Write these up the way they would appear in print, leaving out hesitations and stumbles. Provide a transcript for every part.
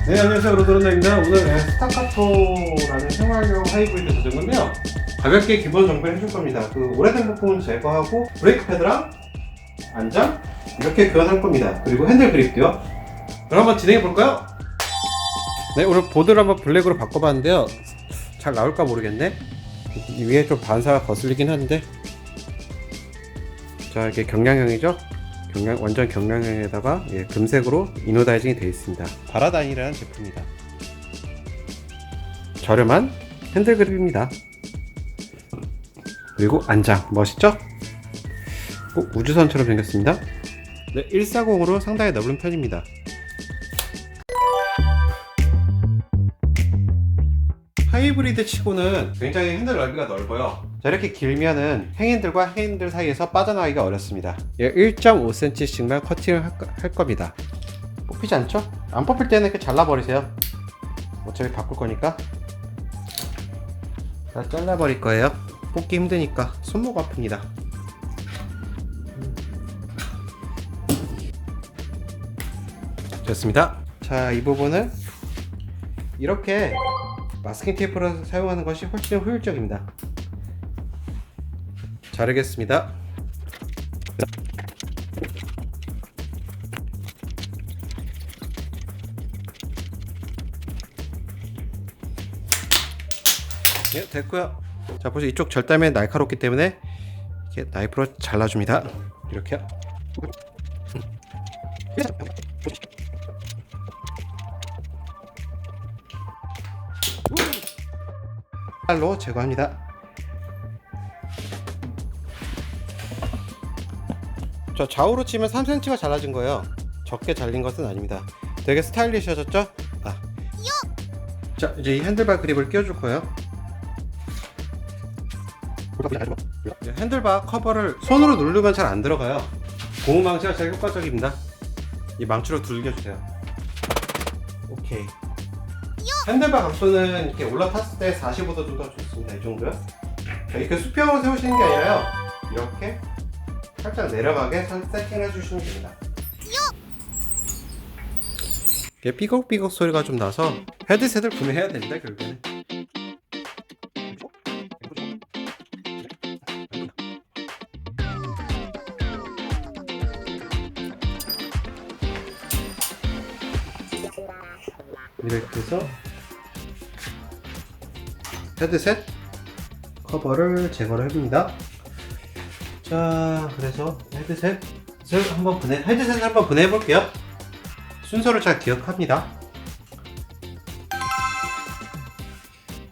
네, 안녕하세요. 로드런너입니다. 오늘 스타카토라는 생활용 하이브리드 자전거인데요. 가볍게 기본 정비를 해줄 겁니다. 그 오래된 부품은 제거하고 브레이크 패드랑 안장 이렇게 교환할 겁니다. 그리고 핸들 그립도요. 그럼 한번 진행해 볼까요? 네, 오늘 보드를 한번 블랙으로 바꿔봤는데요. 잘 나올까 모르겠네. 이 위에 좀 반사가 거슬리긴 한데. 자, 이게 경량형이죠? 완전 경량형에다가 금색으로 이노다이징이 되어 있습니다. 바라다인이라는 제품입니다. 저렴한 핸들 그립입니다. 그리고 안장 멋있죠? 꼭 우주선처럼 생겼습니다. 네, 140으로 상당히 넓은 편입니다. 하이브리드 치고는 굉장히 핸들 넓이가 넓어요. 자, 이렇게 길면은 행인들과 행인들 사이에서 빠져나가기가 어렵습니다. 1.5cm씩만 커팅을 할 겁니다. 뽑히지 않죠? 안 뽑힐 때는 이렇게 잘라버리세요. 어차피 바꿀 거니까 다 잘라버릴 거예요. 뽑기 힘드니까 손목 아픕니다. 좋습니다. 자, 이 부분을 이렇게 마스킹 테이프로 사용하는 것이 훨씬 효율적입니다. 자르겠습니다. 예, 됐고요. 자, 보시면 이쪽 절단면이 날카롭기 때문에 이렇게 나이프로 잘라줍니다. 이렇게요. 칼로 제거합니다. 자, 좌우로 치면 3cm가 잘라진 거예요. 적게 잘린 것은 아닙니다. 되게 스타일리시해졌죠? 자, 이제 이 핸들바 그립을 끼워줄 거예요. 핸들바 커버를 손으로 누르면 잘 안 들어가요. 고무 망치가 제일 효과적입니다. 이 망치로 dur겨주세요. 오케이. 핸들바 각도는 이렇게 올라탔을 때 45도 정도 좋습니다. 이 정도요. 자, 이렇게 수평으로 세우시는 게 아니라요. 이렇게 살짝 내려가게 세팅을 해주시면 됩니다. 이게 삐걱삐걱 소리가 좀 나서 헤드셋을 구매해야 됩니다. 결국에는. 이렇게 해서 헤드셋 커버를 제거를 해줍니다. 자, 그래서 헤드셋을 한번 분해해 볼게요. 순서를 잘 기억합니다.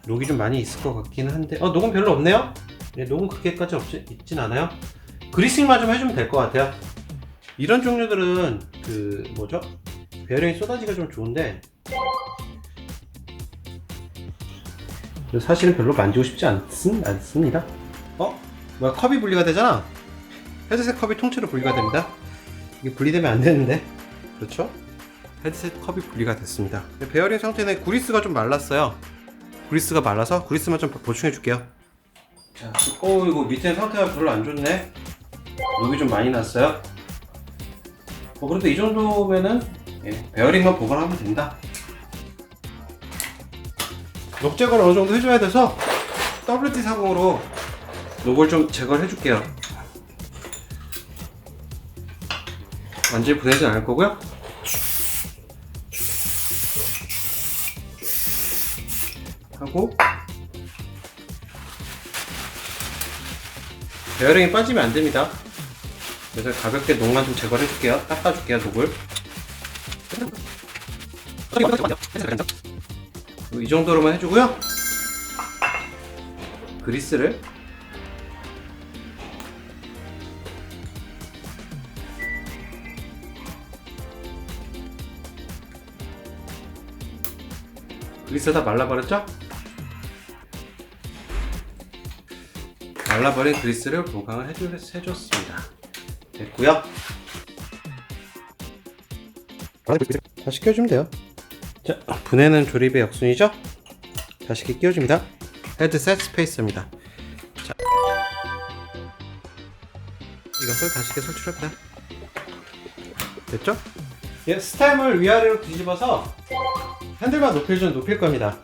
녹이 좀 많이 있을 것 같긴 한데, 녹은 별로 없네요. 녹은 그렇게까지 있진 않아요. 그리싱만 좀 해주면 될 것 같아요. 이런 종류들은 베어링이 쏟아지기가 좀 좋은데, 사실은 별로 만지고 싶지 않습니다. 뭐야, 컵이 분리가 되잖아. 헤드셋 컵이 통째로 분리가 됩니다. 이게 분리되면 안 되는데. 그렇죠? 헤드셋 컵이 분리가 됐습니다. 베어링 상태는 구리스가 좀 말랐어요. 구리스가 말라서 구리스만 좀 보충해 줄게요. 자, 이거 밑에 상태가 별로 안 좋네. 녹이 좀 많이 났어요. 그래도 이 정도면은 베어링만 보관하면 된다. 녹 제거를 어느 정도 해줘야 돼서 WD-40으로 녹을 좀 제거를 해줄게요. 완전히 분해지지 않을 거고요. 하고 베어링이 빠지면 안 됩니다. 그래서 가볍게 녹만 좀 제거를 해줄게요. 닦아줄게요, 녹을. 이 정도로만 해주고요. 그리스를 다 말라버렸죠? 말라버린 그리스를 보강을 해줬습니다. 됐고요. 다시 끼워주면 돼요. 자, 분해는 조립의 역순이죠? 다시 이렇게 끼워줍니다. 헤드셋 스페이스입니다. 자, 이것을 다시 이렇게 설치합니다. 됐죠? 스템을 위아래로 뒤집어서 핸들바 높이를 좀 높일 겁니다.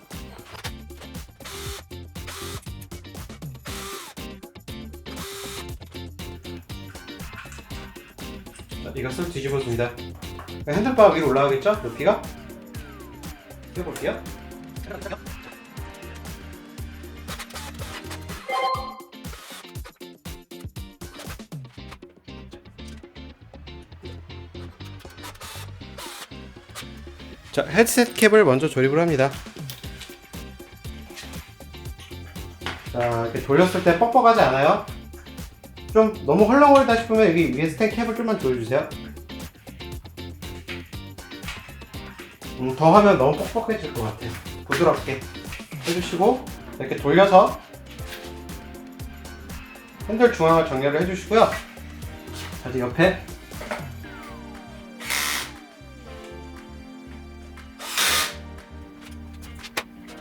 자, 이것을 뒤집어줍니다. 핸들바 위로 올라가겠죠? 높이가? 해볼게요. 자, 헤드셋 캡을 먼저 조립을 합니다. 자, 이렇게 돌렸을 때 뻑뻑하지 않아요? 좀 너무 헐렁거리다 싶으면 여기 위에 스텐 캡을 좀만 조여주세요. 더 하면 너무 뻑뻑해질 것 같아요. 부드럽게 해주시고 이렇게 돌려서 핸들 중앙을 정렬을 해주시고요. 자, 이제 옆에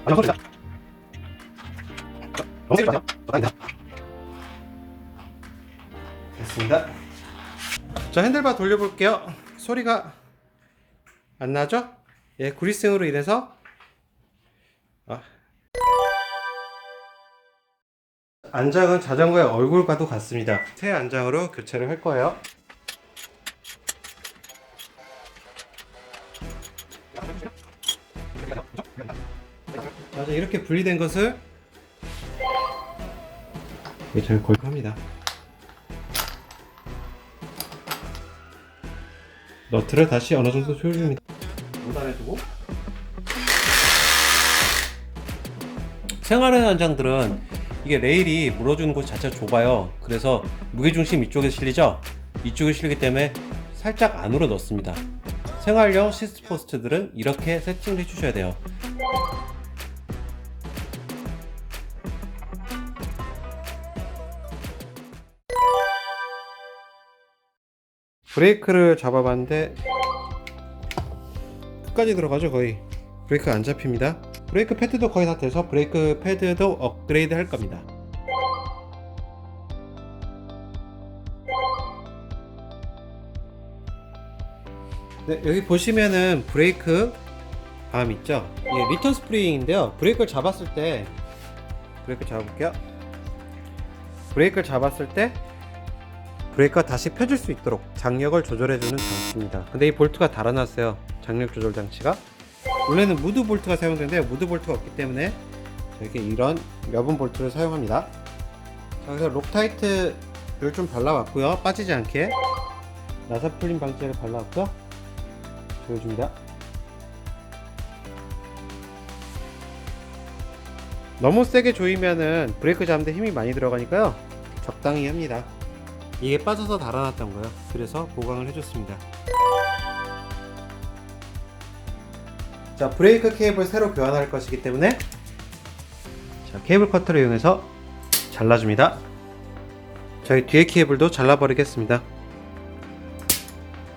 소리다. 너무 세지 마세요. 적당히다. 됐습니다. 자, 핸들바 돌려볼게요. 소리가 안 나죠? 예, 구리승으로 인해서 안장은 자전거의 얼굴과도 같습니다. 새 안장으로 교체를 할 거예요. 자, 이렇게 분리된 것을 잘 걸합니다. 너트를 다시 어느 정도 조여줍니다. 중단해주고. 생활하는 안장들은 이게 레일이 물어주는 곳 자체가 좁아요. 그래서 무게중심 이쪽에 실리죠? 이쪽에 실리기 때문에 살짝 안으로 넣습니다. 생활용 시스포스트들은 이렇게 세팅을 해주셔야 돼요. 브레이크를 잡아봤는데 끝까지 들어가죠. 거의 브레이크가 안 잡힙니다. 브레이크 패드도 거의 다 돼서 브레이크 패드도 업그레이드 할 겁니다. 네, 여기 보시면은 브레이크 감 있죠? 이게 리턴 스프링인데요. 브레이크를 잡았을 때 브레이크 잡아볼게요. 브레이크를 잡았을 때 브레이크가 다시 펴질 수 있도록 장력을 조절해주는 장치입니다. 근데 이 볼트가 달아났어요. 장력 조절 장치가. 원래는 무드 볼트가 사용되는데 무드 볼트가 없기 때문에 이렇게 이런 여분 볼트를 사용합니다. 자, 그래서 록타이트를 좀 발라왔고요. 빠지지 않게 나사 풀림 방지를 발라왔고요. 조여줍니다. 너무 세게 조이면은 브레이크 잡는데 힘이 많이 들어가니까요. 적당히 합니다. 이게 빠져서 달아났던 거예요. 그래서 보강을 해줬습니다. 자, 브레이크 케이블 새로 교환할 것이기 때문에 자, 케이블 커터를 이용해서 잘라줍니다. 저희 뒤에 케이블도 잘라버리겠습니다.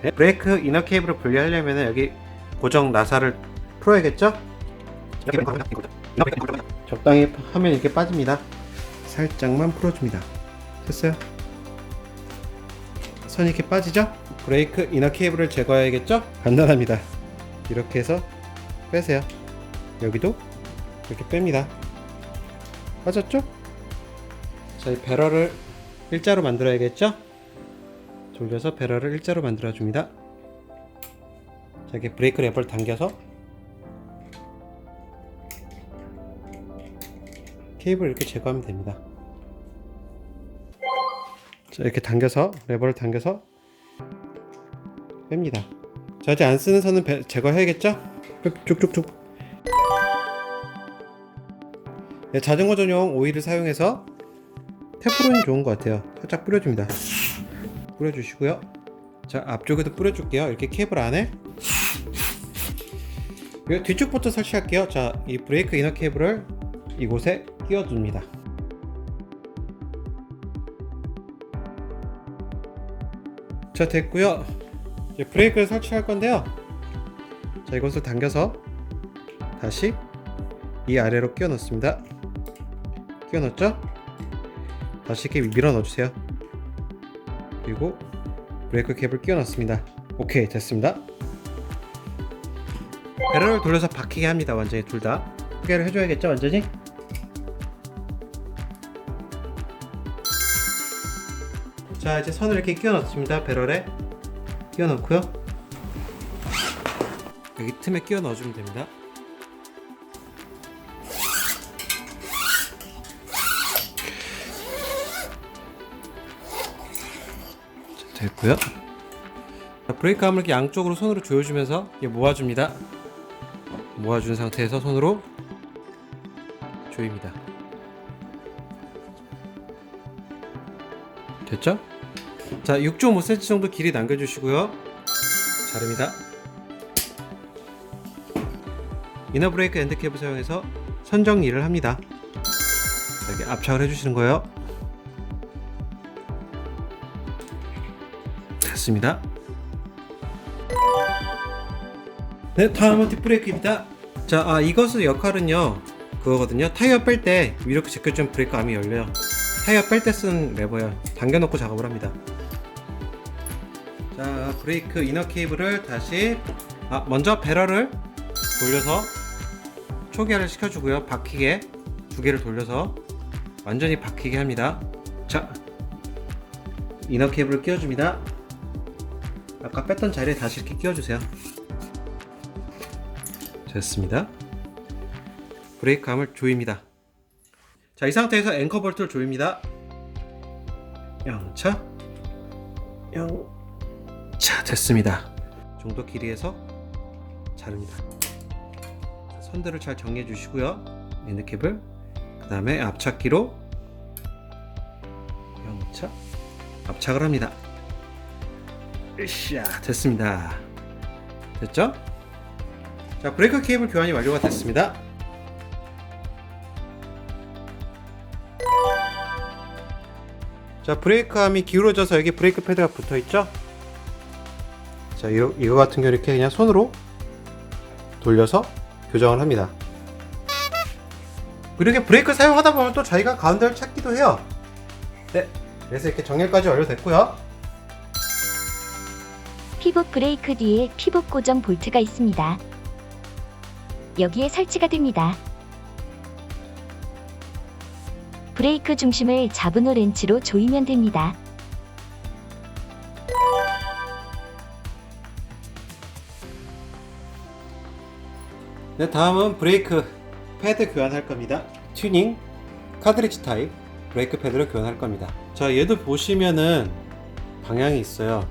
네, 브레이크 이너 케이블을 분리하려면 여기 고정 나사를 풀어야겠죠? 적당히 하면 이렇게 빠집니다. 살짝만 풀어줍니다. 됐어요? 선이 이렇게 빠지죠? 브레이크 이너 케이블을 제거해야겠죠? 간단합니다. 이렇게 해서 빼세요. 여기도 이렇게 뺍니다. 빠졌죠? 자, 이 배럴을 일자로 만들어야겠죠? 돌려서 배럴을 일자로 만들어 줍니다. 자, 이렇게 브레이크 레버를 당겨서 케이블을 이렇게 제거하면 됩니다. 자, 이렇게 당겨서 레버를 당겨서 뺍니다. 자, 이제 안 쓰는 선은 제거해야겠죠? 쭉쭉쭉. 네, 자전거 전용 오일을 사용해서 테프론이 좋은 것 같아요. 살짝 뿌려줍니다. 뿌려주시고요. 자, 앞쪽에도 뿌려줄게요. 이렇게 케이블 안에 뒤쪽부터 설치할게요. 자, 이 브레이크 이너 케이블을 이곳에 끼워줍니다. 자, 됐고요. 이제 브레이크를 설치할 건데요. 자, 이것을 당겨서 다시 이 아래로 끼워 넣습니다. 끼워 넣었죠? 다시 이렇게 밀어 넣어주세요. 그리고 브레이크 캡을 끼워 넣습니다. 오케이, 됐습니다. 배럴을 돌려서 박히게 합니다. 완전히 둘 다 소개를 해줘야겠죠, 완전히. 자, 이제 선을 이렇게 끼워 넣습니다. 배럴에 끼워 넣고요. 여기 틈에 끼워 넣어주면 됩니다. 자, 됐고요. 자, 브레이크 함을 이렇게 양쪽으로 손으로 조여주면서 이게 모아줍니다. 모아준 상태에서 손으로 조입니다. 됐죠? 자, 6.5cm 정도 길이 남겨주시고요. 자릅니다. 이너 브레이크 엔드캡을 사용해서 선정리를 합니다. 이렇게 압착을 해주시는 거예요. 됐습니다. 네, 다음은 뒷브레이크입니다. 자, 이것의 역할은요, 그거거든요. 타이어 뺄 때 이렇게 제껴준 브레이크 암이 열려요. 타이어 뺄 때 쓰는 레버예요. 당겨놓고 작업을 합니다. 자, 브레이크 이너 케이블을 다시 먼저 배럴을 돌려서 초기화를 시켜주고요. 박히게 두 개를 돌려서 완전히 박히게 합니다. 자, 이너 케이블을 끼워줍니다. 아까 뺐던 자리에 다시 이렇게 끼워주세요. 됐습니다. 브레이크 함을 조입니다. 자, 이 상태에서 앵커 볼트를 조입니다. 영차, 영차. 됐습니다. 정도 길이에서 자릅니다. 선들을 잘 정리해 주시고요. 엔드캡을 그 다음에 압착기로 영차 압착을 합니다. 으쌰, 됐습니다. 됐죠? 자, 브레이크 케이블 교환이 완료가 됐습니다. 자, 브레이크 함이 기울어져서 여기 브레이크 패드가 붙어 있죠? 자, 이거 같은 경우 이렇게 그냥 손으로 돌려서 교정을 합니다. 이렇게 브레이크 사용하다 보면 또 저희가 가운데를 찾기도 해요. 네, 그래서 이렇게 정렬까지 완료됐고요. 피봇 브레이크 뒤에 피봇 고정 볼트가 있습니다. 여기에 설치가 됩니다. 브레이크 중심을 잡은 후 렌치로 조이면 됩니다. 네, 다음은 브레이크 패드 교환할 겁니다. 튜닝 카트리지 타입 브레이크 패드를 교환할 겁니다. 자, 얘도 보시면은 방향이 있어요.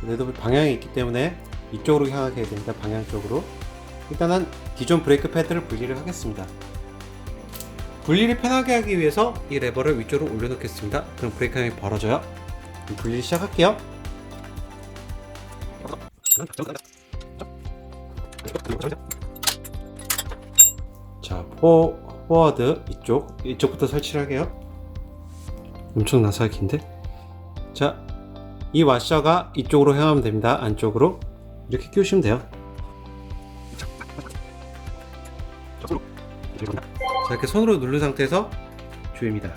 얘도 방향이 있기 때문에 이쪽으로 향하게 해야 됩니다. 방향 쪽으로. 일단은 기존 브레이크 패드를 분리를 하겠습니다. 분리를 편하게 하기 위해서 이 레버를 위쪽으로 올려놓겠습니다. 그럼 브레이크 함이 벌어져요. 그럼 분리를 시작할게요. 자, 포워드 이쪽부터 설치를 할게요. 엄청 나사긴데. 자, 이 와셔가 이쪽으로 향하면 됩니다. 안쪽으로 이렇게 끼우시면 돼요. 자, 이렇게 손으로 누른 상태에서 조입니다.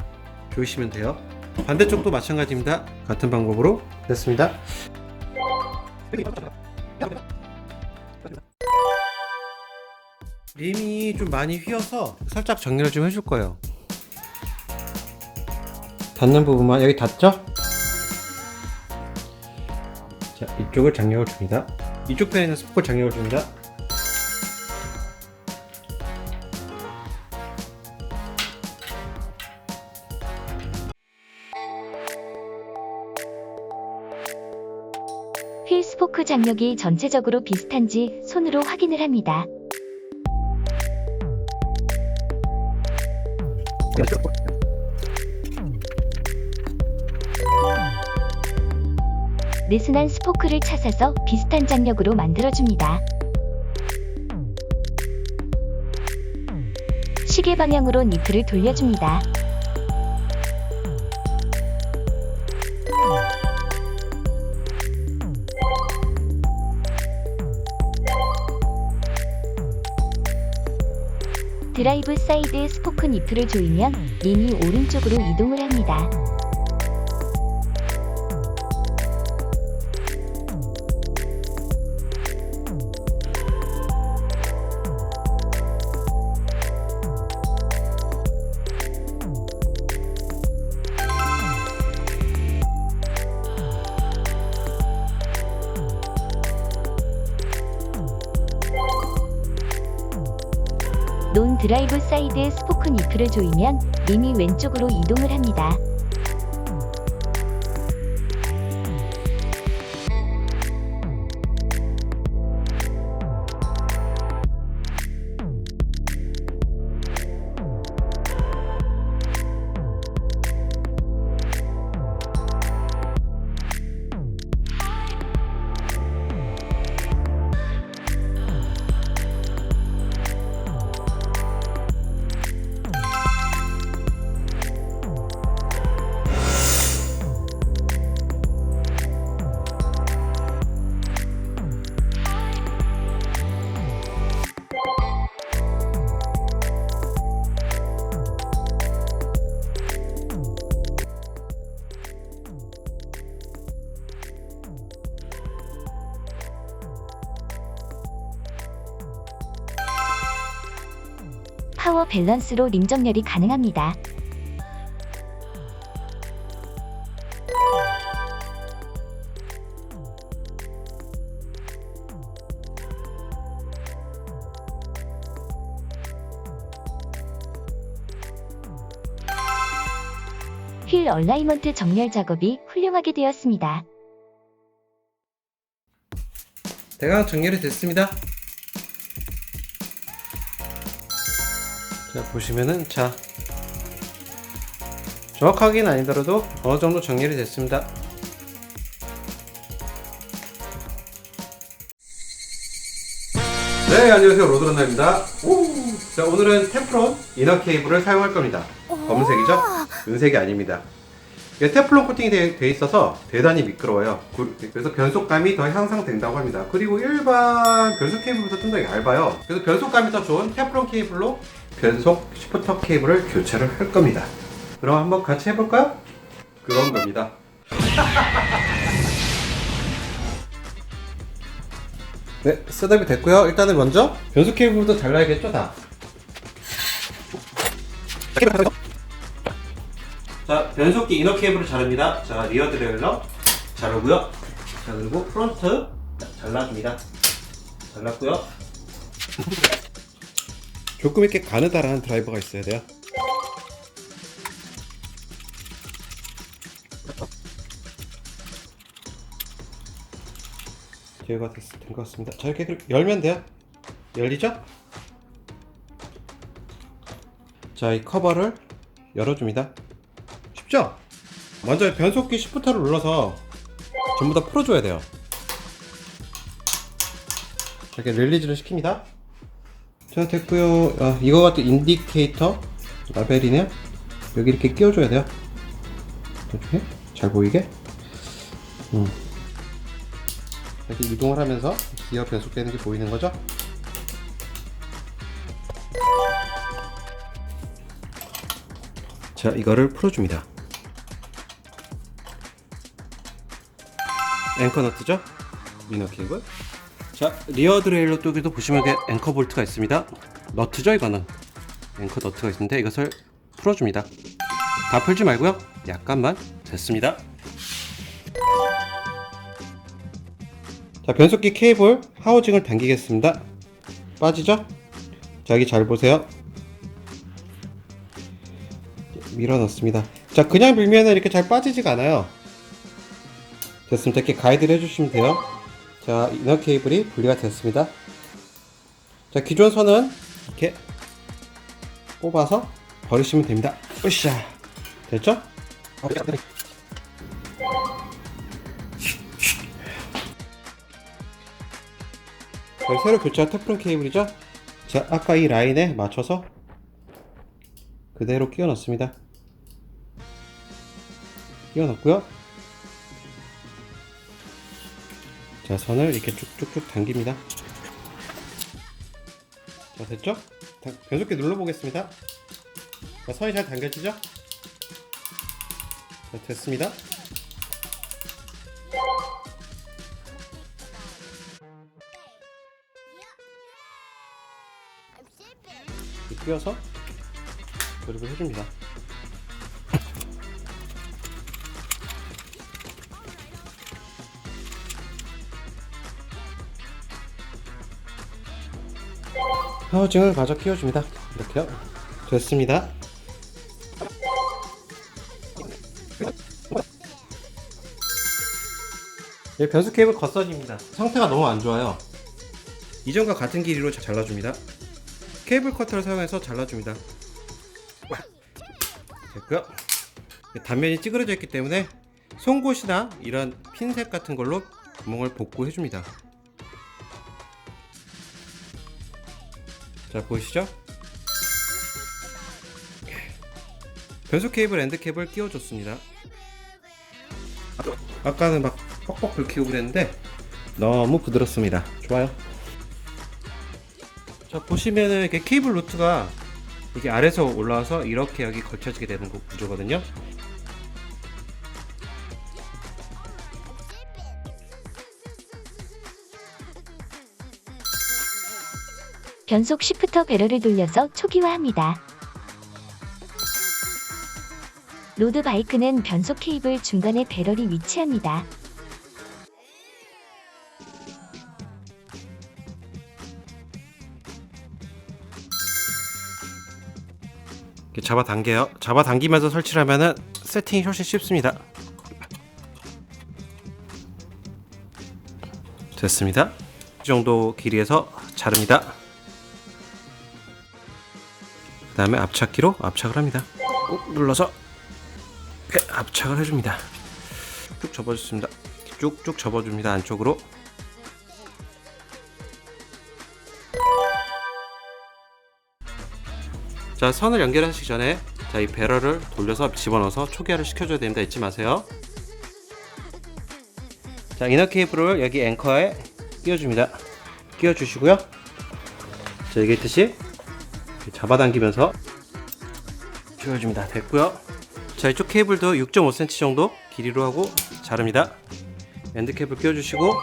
조이시면 돼요. 반대쪽도 마찬가지입니다. 같은 방법으로 됐습니다. 림이 좀 많이 휘어서 살짝 정리를 좀 해줄 거예요. 닿는 부분만 여기 닿죠? 자, 이쪽을 장력을 줍니다. 이쪽 편에는 스포크 장력을 줍니다. 휠 스포크 장력이 전체적으로 비슷한지 손으로 확인을 합니다. 느슨한 스포크를 찾아서 비슷한 장력으로 만들어줍니다. 시계 방향으로 니플을 돌려줍니다. 드라이브 사이드 스포크 니플을 조이면 림이 오른쪽으로 이동을 합니다. 드라이브 사이드 스포크 니프를 조이면 림이 왼쪽으로 이동을 합니다. 파워 밸런스로 림 정렬이 가능합니다. 휠 얼라이먼트 정렬 작업이 훌륭하게 되었습니다. 대강 정렬이 됐습니다. 자, 보시면은 정확하게는 아니더라도 어느 정도 정렬이 됐습니다. 네, 안녕하세요. 로드런너입니다. 자, 오늘은 테플론 이너 케이블을 사용할 겁니다. 검은색이죠? 은색이 아닙니다. 이게 테플론 코팅이 돼 있어서 대단히 미끄러워요. 그래서 변속감이 더 향상된다고 합니다. 그리고 일반 변속 케이블보다 좀 더 얇아요. 그래서 변속감이 더 좋은 테플론 케이블로 변속 시프터 케이블을 교체를 할 겁니다. 그럼 한번 같이 해볼까요? 그런 겁니다. 네, 셋업이 됐고요. 일단은 먼저 변속 케이블부터 잘라야겠죠, 다. 자, 변속기 이너 케이블을 자릅니다. 자, 리어 드레일러 자르고요. 자, 그리고 프론트 잘라줍니다. 잘랐고요. 조금 이렇게 가느다란 드라이버가 있어야 돼요. 제거가 된 것 같습니다. 자, 이렇게 열면 돼요. 열리죠? 자, 이 커버를 열어줍니다. 쉽죠? 먼저 변속기 시프터를 눌러서 전부 다 풀어줘야 돼요. 이렇게 릴리즈를 시킵니다. 자, 됐고요. 이거 같은 인디케이터 라벨이네요. 여기 이렇게 끼워줘야 돼요. 이렇게 잘 보이게. 이렇게 이동을 하면서 기어 변속되는 게 보이는 거죠? 자, 이거를 풀어줍니다. 앵커 너트죠? 이너 케이블. 자, 리어 드레일러 쪽에도 보시면 앵커 볼트가 있습니다. 너트죠, 이거는. 앵커 너트가 있는데 이것을 풀어줍니다. 다 풀지 말고요. 약간만. 됐습니다. 자, 변속기 케이블 하우징을 당기겠습니다. 빠지죠? 자, 여기 잘 보세요. 밀어 넣습니다. 자, 그냥 밀면 이렇게 잘 빠지지가 않아요. 됐습니다. 이렇게 가이드를 해주시면 돼요. 자, 이너 케이블이 분리가 됐습니다. 자, 기존 선은 이렇게 뽑아서 버리시면 됩니다. 으쌰. 됐죠? 자, 새로 교체한 테플론 케이블이죠? 자, 아까 이 라인에 맞춰서 그대로 끼워 넣습니다. 끼워 넣고요. 자, 선을 이렇게 쭉쭉쭉 당깁니다. 자, 됐죠? 변속기 눌러보겠습니다. 자, 선이 잘 당겨지죠? 자, 됐습니다. 이렇게 끼워서 조립을 해줍니다. 하우징을 마저 끼워줍니다. 이렇게요. 됐습니다. 이 변속 케이블 겉선입니다. 상태가 너무 안 좋아요. 이전과 같은 길이로 잘라줍니다. 케이블 커터를 사용해서 잘라줍니다. 됐고요. 단면이 찌그러져 있기 때문에 송곳이나 이런 핀셋 같은 걸로 구멍을 복구해 줍니다. 자, 보이시죠? 변속 케이블 엔드 캡을 끼워줬습니다. 아까는 막 뻑뻑 긁히고 그랬는데 너무 부드럽습니다. 좋아요. 자, 보시면은 이렇게 케이블 루트가 이게 아래서 올라와서 이렇게 여기 걸쳐지게 되는 구조거든요. 변속 시프터 배럴을 돌려서 초기화합니다. 로드 바이크는 변속 케이블 중간에 배럴이 위치합니다. 이렇게 잡아당겨요. 잡아당기면서 설치를 하면은 세팅이 훨씬 쉽습니다. 됐습니다. 이 정도 길이에서 자릅니다. 그 다음에 앞찾기로 압착을 합니다. 꾹 눌러서 이렇게 압착을 해줍니다. 쭉 접어줍니다. 쭉쭉 접어줍니다. 안쪽으로. 자, 선을 연결하시기 전에 자, 이 배럴을 돌려서 집어넣어서 초기화를 시켜줘야 됩니다. 잊지 마세요. 자, 이너 케이블을 여기 앵커에 끼워줍니다. 끼워주시고요. 자, 얘기했듯이 잡아당기면서 조여줍니다. 됐고요. 자, 이쪽 케이블도 6.5cm 정도 길이로 하고 자릅니다. 엔드 케이블 끼워주시고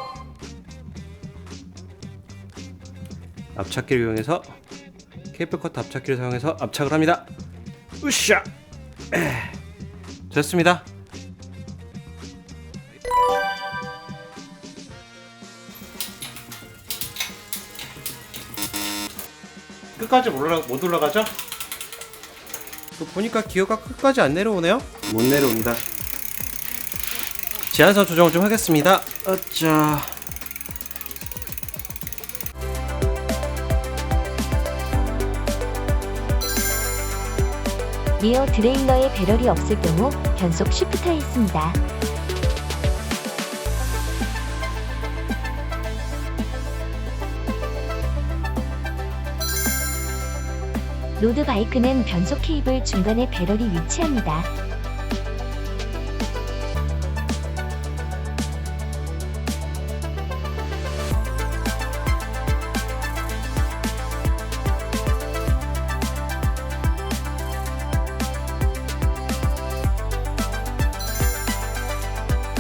압착기를 이용해서 케이블 커터 압착기를 사용해서 압착을 합니다. 으쌰! 됐습니다. 끝까지 못 올라가죠? 보니까 기어가 끝까지 안 내려오네요? 못 내려옵니다. 제한선 조정을 좀 하겠습니다. 어짜. 리어 드레일러에 배럴이 없을 경우 변속 시프터에 있습니다. 로드 바이크는 변속 케이블 중간에 배럴이 위치합니다.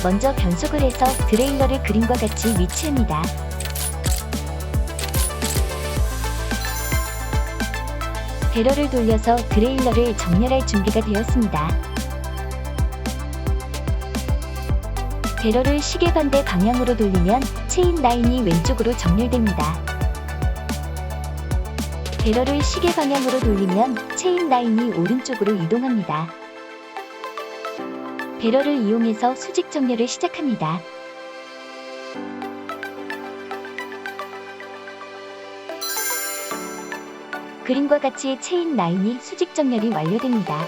먼저 변속을 해서 드레일러를 그림과 같이 위치합니다. 배럴을 돌려서 드레일러를 정렬할 준비가 되었습니다. 배럴을 시계 반대 방향으로 돌리면 체인 라인이 왼쪽으로 정렬됩니다. 배럴을 시계 방향으로 돌리면 체인 라인이 오른쪽으로 이동합니다. 배럴을 이용해서 수직 정렬을 시작합니다. 그림과 같이 체인 라인이 수직 정렬이 완료됩니다.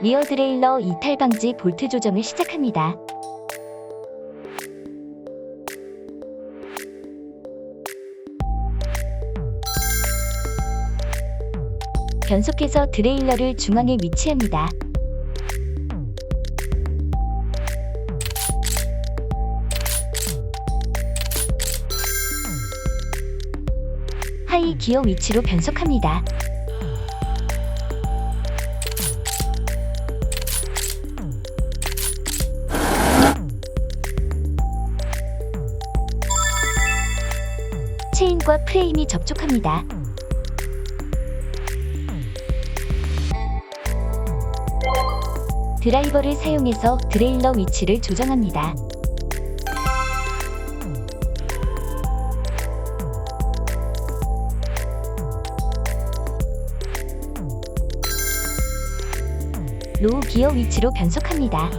리어 드레일러 이탈 방지 볼트 조정을 시작합니다. 변속해서 드레일러를 중앙에 위치합니다. 하이 기어 위치로 변속합니다. 체인과 프레임이 접촉합니다. 드라이버를 사용해서 드레일러 위치를 조정합니다. 로우 기어 위치로 변속합니다.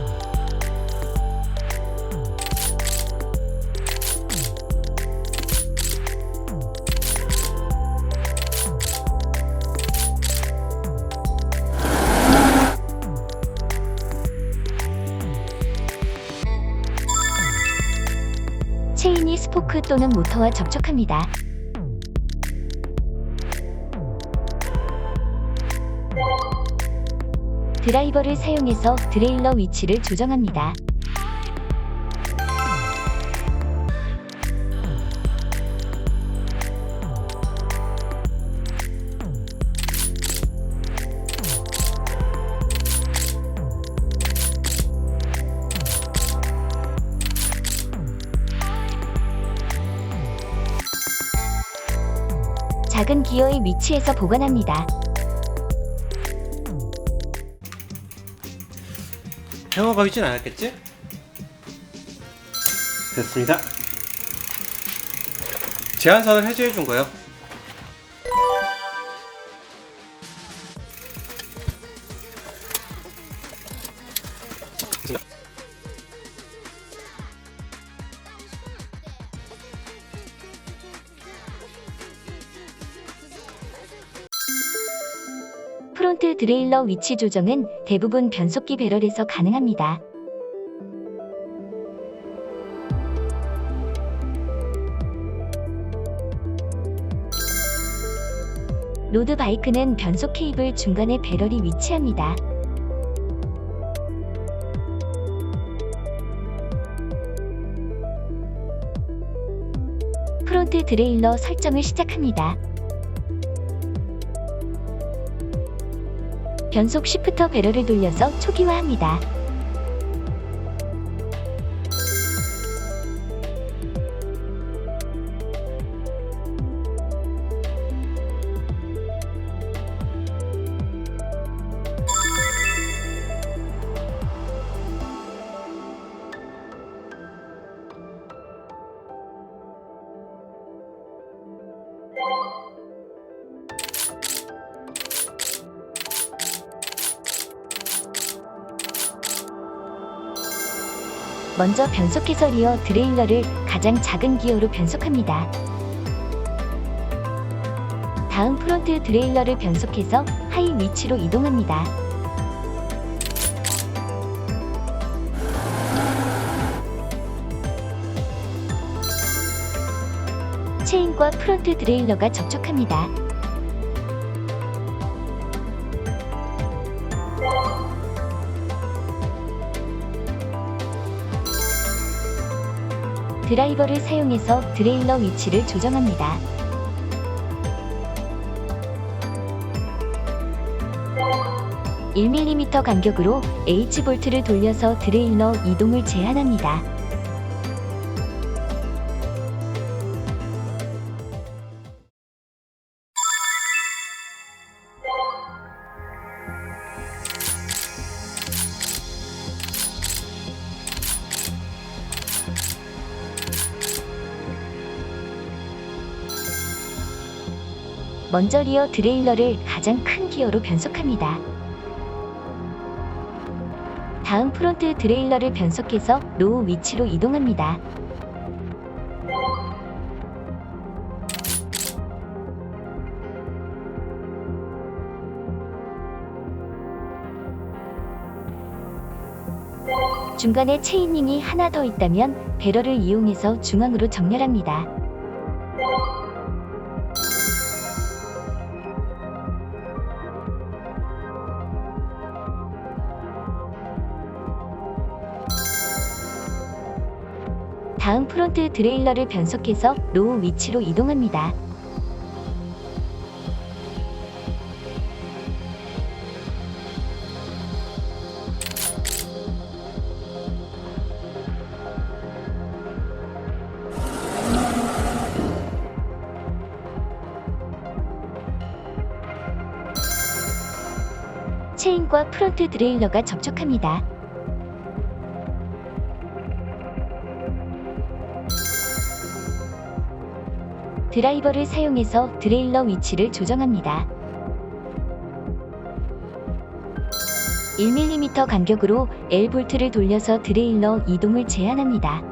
체인이 스포크 또는 모터와 접촉합니다. 드라이버를 사용해서 드레일러 위치를 조정합니다. 작은 기어의 위치에서 보관합니다. 행어가 있진 않았겠지? 됐습니다. 제한선을 해제해 준 거예요. 프론트 드레일러 위치 조정은 대부분 변속기 배럴에서 가능합니다. 로드 바이크는 변속 케이블 중간에 배럴이 위치합니다. 프론트 드레일러 설정을 시작합니다. 변속 시프터 배럴을 돌려서 초기화합니다. 먼저 변속해서 리어 드레일러를 가장 작은 기어로 변속합니다. 다음 프론트 드레일러를 변속해서 하이 위치로 이동합니다. 체인과 프론트 드레일러가 접촉합니다. 드라이버를 사용해서 드레일러 위치를 조정합니다. (1mm) 간격으로 H볼트를 돌려서 드레일러 이동을 제한합니다. 먼저 리어 드레일러를 가장 큰 기어로 변속합니다. 다음 프론트 드레일러를 변속해서 로우 위치로 이동합니다. 중간에 체인링이 하나 더 있다면 배럴을 이용해서 중앙으로 정렬합니다. 다음 프론트 드레일러를 변속해서 로우 위치로 이동합니다. 체인과 프론트 드레일러가 접촉합니다. 드라이버를 사용해서 드레일러 위치를 조정합니다. 1mm 간격으로 L볼트를 돌려서 드레일러 이동을 제한합니다.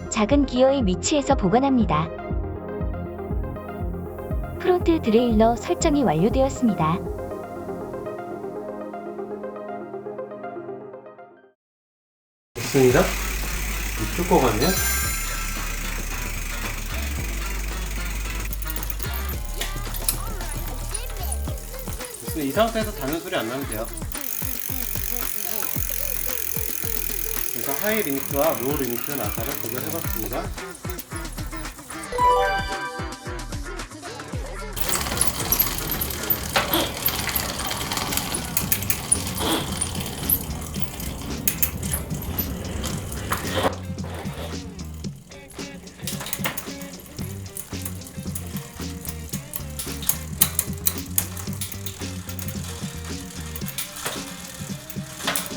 작은 기어의 위치에서 보관합니다. 프론트 드레일러 설정이 완료되었습니다. 됐습니다. 이쪽 거 같네요. 이 상태에서 닿는 소리 안 나면 돼요. 그래서 하이 리미트와 로우 리미트 나사를 구별해봤습니다.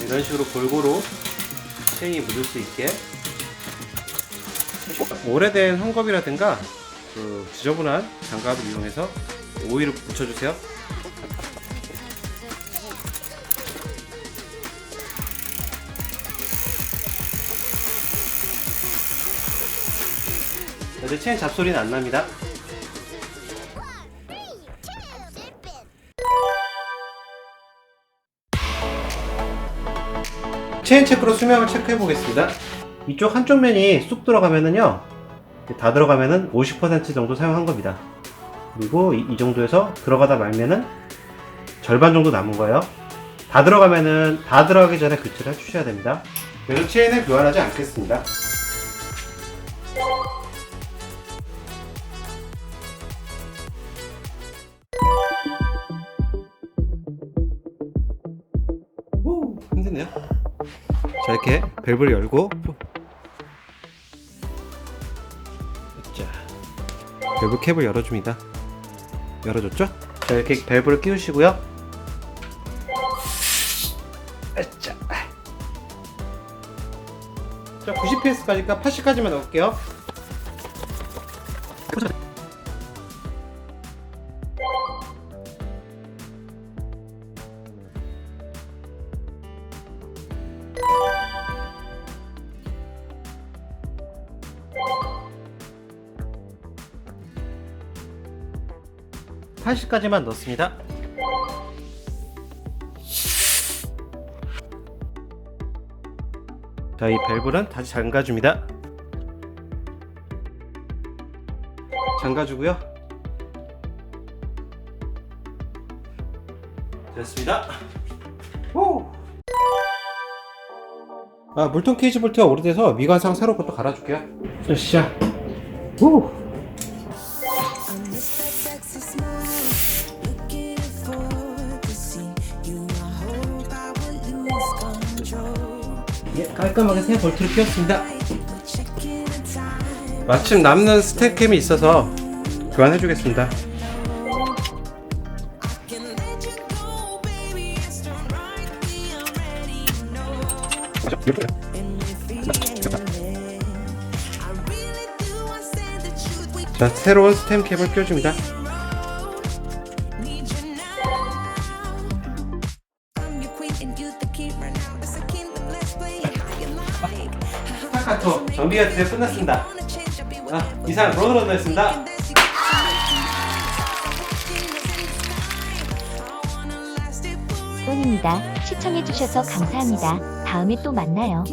이런 식으로 골고루 체인이 묻을 수 있게 오래된 헝겊이라든가 그 지저분한 장갑을 이용해서 오일을 묻혀주세요. 이제 체인 잡소리는 안 납니다. 체인 체크로 수명을 체크해 보겠습니다. 이쪽 한쪽 면이 쑥 들어가면은요, 다 들어가면은 50% 정도 사용한 겁니다. 그리고 이 정도에서 들어가다 말면은 절반 정도 남은 거예요. 다 들어가면은 다 들어가기 전에 교체를 해주셔야 됩니다. 그래서 체인을 교환하지 않겠습니다. 오, 힘드네요. 자, 이렇게 밸브를 열고, 자, 밸브 캡을 열어줍니다. 열어줬죠? 자, 이렇게 밸브를 끼우시고요. 자, 90ps까지니까 80까지만 넣을게요. (80까지만) 넣습니다. 자, 이 밸브는 다시 잠가줍니다. 잠가주고요. 됐습니다. 오! 아, 물통 케이지 볼트가 오래돼서 미관상 새로 것도 갈아줄게요. 으쌰. 오! 예, 깔끔하게 새 볼트를 끼웠습니다. 마침 남는 스텝캠이 있어서 교환해 주겠습니다. 자, 새로운 스템 캡을 껴줍니다. 스타카토 정비가 드디어 끝났습니다. 이상 로드런더였습니다. 론입니다. 시청해주셔서 감사합니다. 다음에 또 만나요.